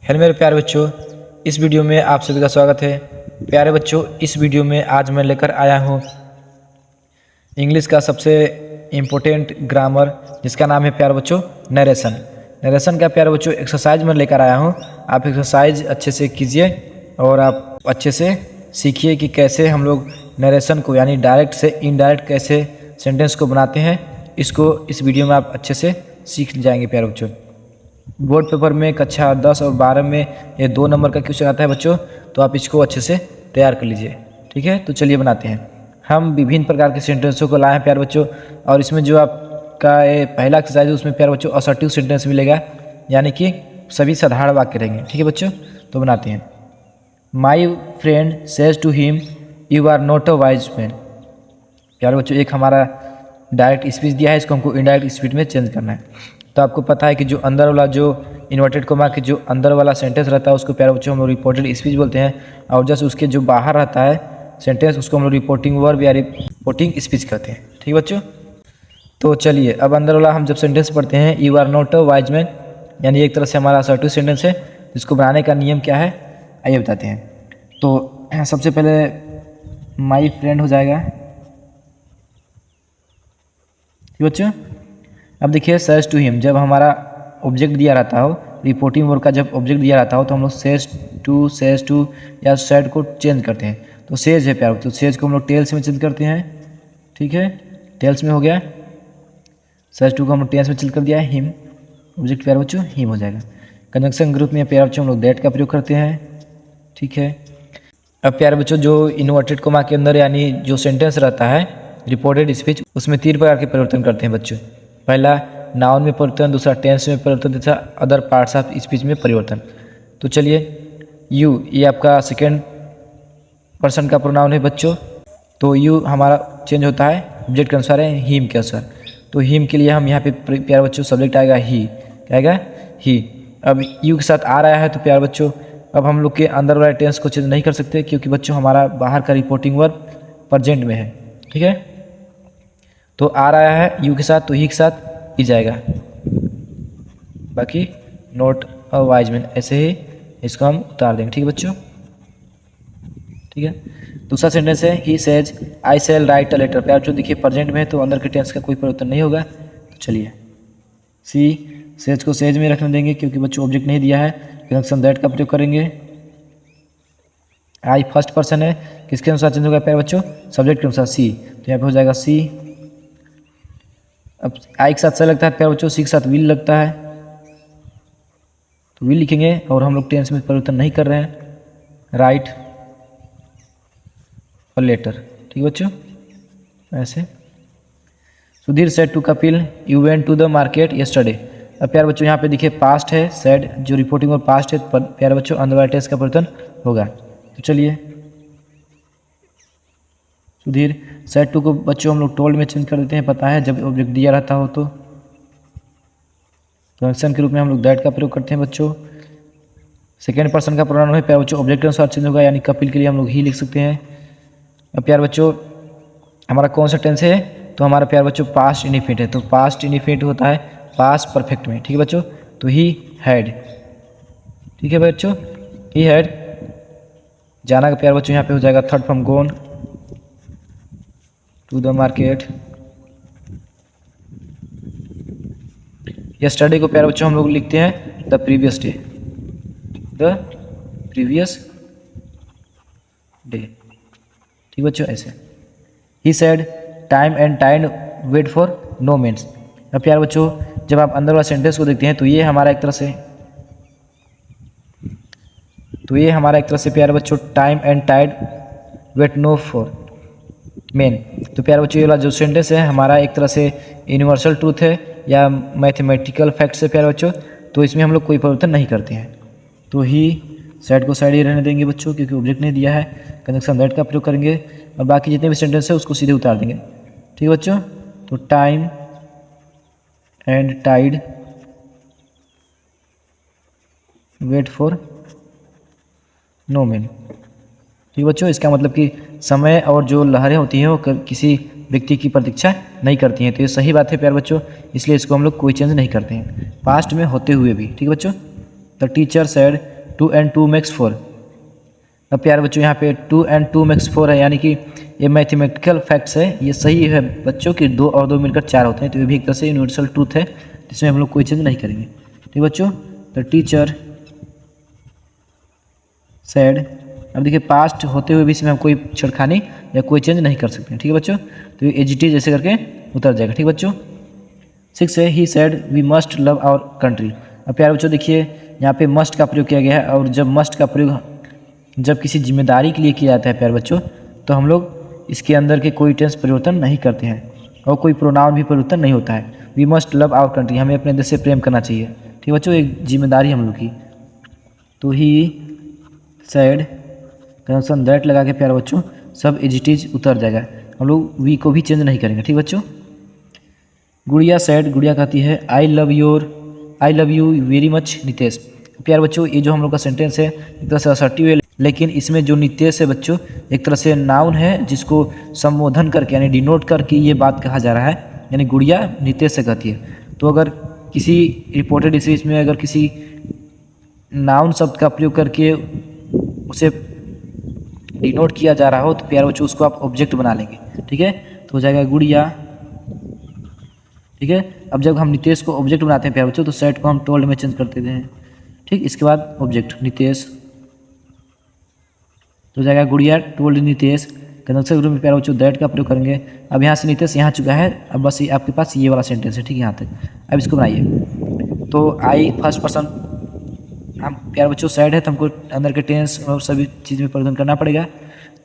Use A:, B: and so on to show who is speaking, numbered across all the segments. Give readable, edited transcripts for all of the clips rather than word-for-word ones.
A: Hello मेरे प्यारे बच्चों, इस वीडियो में आप सभी का स्वागत है। प्यारे बच्चों, इस वीडियो में आज मैं लेकर आया हूँ इंग्लिश का सबसे इम्पोर्टेंट ग्रामर, जिसका नाम है प्यारे बच्चों नरेशन। नरेशन का प्यारे बच्चों एक्सरसाइज मैं लेकर आया हूँ। आप एक्सरसाइज अच्छे से कीजिए और आप अच्छे से सीखिए कि कैसे हम लोग नरेशन को यानी डायरेक्ट से इनडायरेक्ट कैसे सेंटेंस को बनाते हैं। इसको इस वीडियो में आप अच्छे से सीख जाएंगे प्यारे बच्चों। बोर्ड पेपर में कक्षा 10 और 12 में ये 2 नंबर का क्वेश्चन आता है बच्चों, तो आप इसको अच्छे से तैयार कर लीजिए। ठीक है, तो चलिए बनाते हैं। हम विभिन्न प्रकार के सेंटेंसों को लाए हैं प्यारे बच्चों, और इसमें जो आपका ये पहला एक्सरसाइज है उसमें प्यारे बच्चों असर्टिव सेंटेंस मिलेगा, यानी कि सभी साधारण वाक्य रहेंगे। ठीक है बच्चों, तो बनाते हैं। My friend says to him you are not a wise man. प्यारे बच्चों एक हमारा डायरेक्ट स्पीच दिया है, इसको हमको इनडायरेक्ट स्पीच में चेंज करना है। तो आपको पता है कि जो अंदर वाला जो इन्वर्टेड कोमा के जो अंदर वाला सेंटेंस रहता है उसको प्यारे बच्चों हम लोग रिपोर्टेड स्पीच बोलते हैं, और जैसे उसके जो बाहर रहता है सेंटेंस उसको हम लोग रिपोर्टिंग वर्ब या रिपोर्टिंग स्पीच कहते हैं। ठीक है बच्चों, तो चलिए अब अंदर वाला हम जब सेंटेंस पढ़ते हैं you are not a wise man, यानी एक तरह से हमारा असर्टिव सेंटेंस है। इसको बनाने का नियम क्या है आइए बताते हैं। तो सबसे पहले माई फ्रेंड हो जाएगा। ठीक बच्चों, अब देखिए सेज टू हिम, जब हमारा ऑब्जेक्ट दिया रहता हो, रिपोर्टिंग वर्ब का जब ऑब्जेक्ट दिया रहता हो तो हम लोग सेज टू या सेड को चेंज करते हैं। तो सेज है प्यार, तो सेज को हम लोग टेल्स में चेंज करते हैं। ठीक है, टेल्स में हो गया। सेज टू को हम लोग टेल्स में चेंज कर दिया है। हिम ऑब्जेक्ट प्यार बच्चों हिम हो जाएगा। कंजंक्शन ग्रुप में प्यार बच्चों हम लोग दैट का प्रयोग करते हैं। ठीक है, अब प्यारे बच्चों जो इन्वर्टेड कोमा के अंदर यानी जो सेंटेंस रहता है रिपोर्टेड स्पीच, उसमें 3 प्रकार के परिवर्तन करते हैं बच्चों। पहला नाउन में परिवर्तन, दूसरा टेंस में परिवर्तन, तीसरा अदर पार्ट्स ऑफ स्पीच में परिवर्तन। तो चलिए यू, ये आपका सेकेंड पर्सन का प्रोनाउन है बच्चों, तो यू हमारा चेंज होता है ऑब्जेक्ट के अनुसार है हिम के अनुसार। तो हिम के लिए हम यहाँ पे प्यारे बच्चों सब्जेक्ट आएगा ही, क्या आएगा ही। अब यू के साथ आ रहा है तो प्यारे बच्चों अब हम लोग के अंदर वाले टेंस को चेंज नहीं कर सकते, क्योंकि बच्चों हमारा बाहर का रिपोर्टिंग वर्ब प्रेजेंट में है। ठीक है, तो आ रहा है यू के साथ तो ही के साथ ही जाएगा, बाकी नॉट अ वाइज मैन ऐसे ही इसको हम उतार देंगे। ठीक है बच्चों, ठीक है। दूसरा सेंटेंस है he says I shall write a letter. प्यार बच्चों देखिए प्रेजेंट में है तो अंदर के टेंस का कोई परिवर्तन नहीं होगा। तो चलिए सी सेज को सेज में रखने देंगे, क्योंकि बच्चों ऑब्जेक्ट नहीं दिया है, कंजंक्शन दैट का प्रयोग करेंगे। आई फर्स्ट पर्सन है, किसके अनुसार चेंज होगा प्यारे बच्चों सब्जेक्ट के अनुसार सी, तो यहाँ पे हो जाएगा सी। अब आई के साथ से लगता है प्यारे बच्चों, सी के साथ विल लगता है तो विल लिखेंगे, और हम लोग टेंस में परिवर्तन नहीं कर रहे हैं। राइट और लेटर। ठीक बच्चों, ऐसे। Sudhir said to Kapil you went to the market yesterday. अब प्यारे बच्चों यहाँ पे देखिए पास्ट है, सेड जो रिपोर्टिंग और पास्ट है, प्यारे बच्चों अंदर वाले टेंस का परिवर्तन होगा। तो चलिए सुधीर सेड टू को बच्चों हम लोग टोल्ड में चेंज कर देते हैं, पता है जब ऑब्जेक्ट दिया रहता हो तो। कंजंक्शन के रूप में हम लोग दैट का प्रयोग करते हैं बच्चों। सेकेंड पर्सन का प्रोनाउन है प्यारे बच्चों ऑब्जेक्ट के अनुसार चेंज होगा, यानी कपिल के लिए हम लोग ही लिख सकते हैं। अब प्यारे बच्चों हमारा कौन सा टेंस है, तो हमारा प्यारे बच्चों पास्ट इंडिफिनिट है, तो पास्ट इंडिफिनिट होता है पास्ट परफेक्ट में। ठीक है बच्चों, तो ही हैड। ठीक है बच्चों, ही हैड जाना का प्यारे बच्चों यहाँ पे हो जाएगा third from gone to the market. Yesterday को प्यारे बच्चों हम लोग लिखते हैं the previous day, the previous day. ठीक बच्चों, ऐसे। He said time and tide wait for no means. अब प्यारे बच्चों जब आप अंदर वाला सेंटेंस को देखते हैं तो ये हमारा एक तरह से प्यारे बच्चों time and tide wait no for men. तो प्यारे बच्चों ये वाला जो सेंटेंस है हमारा एक तरह से यूनिवर्सल ट्रूथ है या मैथमेटिकल फैक्ट्स है प्यारे बच्चों, तो इसमें हम लोग कोई परिवर्तन नहीं करते हैं। तो ही सेड को साइड ही रहने देंगे बच्चों, क्योंकि ऑब्जेक्ट नहीं दिया है। कंजंक्शन दैट का प्रयोग करेंगे और बाकी जितने भी सेंटेंस है उसको सीधे उतार देंगे। ठीक है बच्चों, तो time and tide wait for no man. ठीक बच्चों, इसका मतलब कि समय और जो लहरें होती हैं वो किसी व्यक्ति की प्रतीक्षा नहीं करती हैं। तो ये सही बात है प्यारे बच्चों, इसलिए इसको हम लोग कोई चेंज नहीं करते हैं पास्ट में होते हुए भी। ठीक है बच्चों, the teacher said 2 and 2 makes 4। अब प्यारे बच्चों यहाँ पे 2 and 2 makes 4 है, यानी कि ये मैथमेटिकल फैक्ट्स है, ये सही है बच्चों कि 2 और 2 मिलकर 4 होते हैं। तो ये भी एक तरह से यूनिवर्सल ट्रूथ है जिसमें हम लोग कोई चेंज नहीं करेंगे। ठीक बच्चों, द टीचर सैड। अब देखिए पास्ट होते हुए भी इसमें हम कोई छेड़खानी या कोई चेंज नहीं कर सकते। ठीक है बच्चों, तो ये एजिटी जैसे करके उतर जाएगा। ठीक बच्चों, 6 है ही said we must love our country. अब प्यारे बच्चों देखिए यहाँ पे मस्ट का प्रयोग किया गया है, और जब मस्ट का प्रयोग जब किसी जिम्मेदारी के लिए किया जाता है प्यारे बच्चों, तो हम लोग इसके अंदर के कोई टेंस परिवर्तन नहीं करते हैं और कोई प्रोनाउन भी परिवर्तन नहीं होता है। We must love our country, हमें अपने देश से प्रेम करना चाहिए। ठीक बच्चों, एक जिम्मेदारी हम लोग की। तो ही सैड कंजंक्शन दैट लगा के प्यारे बच्चों सब एजिटीज उतर जाएगा, हम लोग वी को भी चेंज नहीं करेंगे। ठीक बच्चों, गुड़िया सैड, गुड़िया कहती है I love you very much Nitesh. प्यारे बच्चों ये जो हम लोग का सेंटेंस है एक तरह से असर्टिव है, लेकिन इसमें जो नितेश है बच्चों एक तरह से नाउन है जिसको संबोधन करके यानी डिनोट करके ये बात कहा जा रहा है, यानी गुड़िया नितेश से कहती है। तो अगर किसी रिपोर्टेड स्पीच में अगर किसी नाउन शब्द का प्रयोग करके उसे डिनोट किया जा रहा हो तो प्यारे बच्चों उसको आप ऑब्जेक्ट बना लेंगे। ठीक है, तो हो जाएगा गुड़िया। ठीक है, अब जब हम नितेश को ऑब्जेक्ट बनाते हैं प्यारे बच्चों तो सेट को हम टोल्ड में चेंज कर देते हैं। ठीक, इसके बाद ऑब्जेक्ट नितेश, तो हो जाएगा गुड़िया टोल्ड नितेश। कंजंक्शन ग्रुप में प्यारे बच्चों दैट का प्रयोग करेंगे। अब यहाँ से नितेश यहाँ चुका है, अब बस आपके पास ये वाला सेंटेंस है। ठीक है, यहाँ तक। अब इसको बनाइए। तो आई फर्स्ट पर्सन, हम प्यारे बच्चों सैड है तो हमको अंदर के टेंस और सभी चीज़ में परिवर्तन करना पड़ेगा।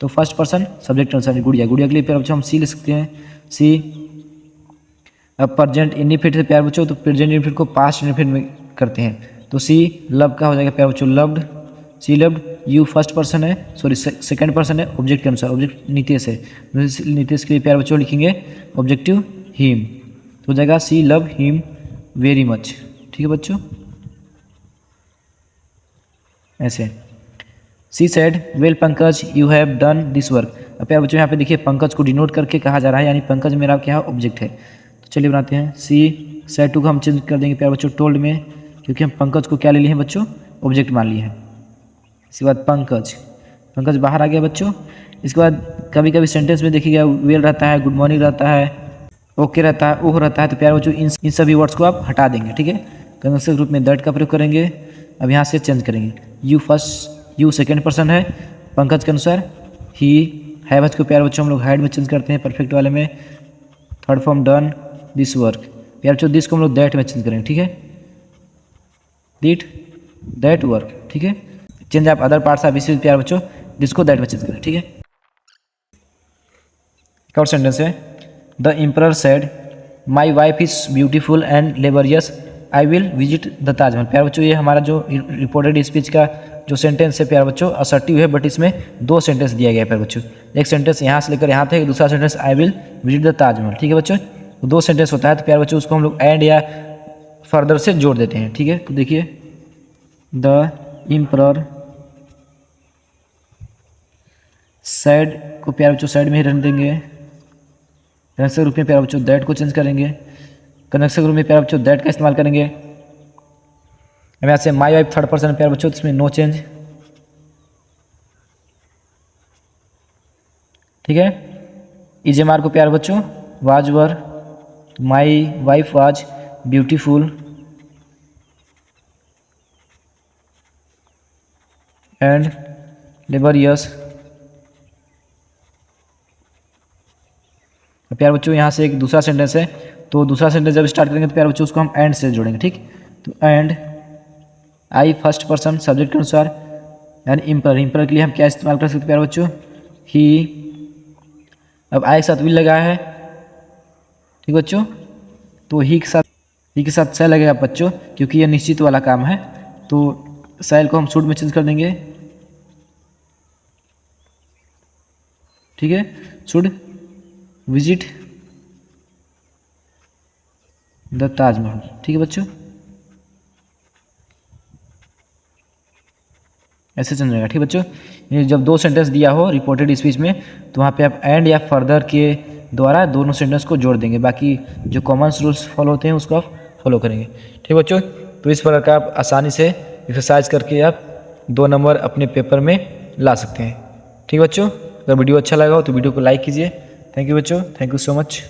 A: तो फर्स्ट पर्सन सब्जेक्ट अनुसार गुड़िया, गुड़िया के लिए प्यारे बच्चों हम सी लिख सकते हैं, सी। अब प्रेजेंट इंडिफिनिट से प्यारे बच्चों तो प्रेजेंट इंडिफिनिट को पास्ट इंडिफिनिट में करते हैं। तो सी लव का हो जाएगा प्यारे बच्चों loved, see loved. You first person है, सॉरी सेकंड पर्सन है ऑब्जेक्ट के अनुसार, ऑब्जेक्ट नितेश है, नितेश के लिए प्यारे बच्चों लिखेंगे ऑब्जेक्टिव हिम, तो हो जाएगा सी लव हिम वेरी मच। ठीक है बच्चों, ऐसे। She said well Pankaj you have done this work. अब प्यारे बच्चों यहाँ पे देखिए पंकज को डिनोट करके कहा जा रहा है, यानी पंकज मेरा क्या है ऑब्जेक्ट है। तो चलिए बनाते हैं। सी सेड टू को हम चेंज कर देंगे प्यारे बच्चों टोल्ड में, क्योंकि हम पंकज को क्या ले लिए हैं बच्चों ऑब्जेक्ट मान लिए हैं। इसके बाद पंकज, पंकज बाहर आ गया बच्चों। इसके बाद कभी कभी सेंटेंस में देखिएगा वेल रहता है, गुड मॉर्निंग रहता है, ओके रहता है, ओह रहता है, तो प्यारे बच्चों इन सभी वर्ड्स को आप हटा देंगे। ठीक है, कंजंक्शन ग्रुप में दैट का प्रयोग करेंगे। अब यहाँ से चेंज करेंगे, you first, you second person है पंकज के अनुसार, ही हैव को प्यारे बच्चों हम लोग हैड में चेंज करते हैं परफेक्ट वाले में। Third form done this work, प्यारे बच्चों दिस को हम लोग दैट में चेंज करेंगे। ठीक है, डिड दैट वर्क। ठीक है, चेंज आप अदर पार्ट्स ऑफ स्पीच प्यारे बच्चों जिसको दैट में चेंज करें। ठीक है, एक और सेंटेंस है the emperor said my wife is beautiful and laborious I will visit the Taj Mahal. प्यारे बच्चों ये हमारा जो रिपोर्टेड स्पीच का जो सेंटेंस है प्यारे बच्चों असर्टिव है, बट इसमें दो सेंटेंस दिया गया है प्यारे बच्चों। एक सेंटेंस यहाँ से लेकर यहाँ तक, दूसरा sentence I will visit the Taj Mahal. ठीक है बच्चों, तो दो सेंटेंस होता है तो प्यारे बच्चों उसको हम लोग एंड या फर्दर से जोड़ देते हैं। ठीक है, तो देखिए द एम्परर सैड को प्यारे बच्चों साइड में ही रहने देंगे। कंजंक्शन ग्रुप में प्यारे बच्चों दैट को चेंज करेंगे। कंजंक्शन ग्रुप में प्यारे बच्चों दैट का इस्तेमाल करेंगे। अब यहाँ से माई वाइफ थर्ड पर्सन प्यारे बच्चों, तो इसमें नो चेंज। ठीक है, इजेमार को प्यारे बच्चों was were, my wife was beautiful and laborious. प्यारे बच्चों यहाँ से एक दूसरा सेंटेंस है, तो दूसरा सेंटेंस जब स्टार्ट करेंगे तो प्यारे बच्चों उसको हम एंड से जोड़ेंगे। ठीक, तो and I first person subject के अनुसार यानी इम्पर, इम्पर के लिए हम क्या इस्तेमाल कर सकते हैं प्यारे बच्चों ही। अब आई के साथ विल लगा है। ठीक बच्चों, तो ही के साथ सै लगेगा बच्चों, क्योंकि यह निश्चित वाला काम है, तो सैल को हम शुड में चेंज कर देंगे। ठीक है, शुड विजिट द ताजमहल। ठीक है बच्चों, ऐसे चल जाएगा। ठीक बच्चों, ये जब दो सेंटेंस दिया हो रिपोर्टेड स्पीच में तो वहाँ पे आप एंड या फर्दर के द्वारा दोनों सेंटेंस को जोड़ देंगे, बाकी जो कॉमन रूल्स फॉलो होते हैं उसको आप फॉलो करेंगे। ठीक बच्चों, तो इस प्रकार का आप आसानी से एक्सरसाइज करके आप 2 नंबर अपने पेपर में ला सकते हैं। ठीक है बच्चों, अगर वीडियो अच्छा लगा हो तो वीडियो को लाइक कीजिए। थैंक यू बच्चों, थैंक यू सो मच।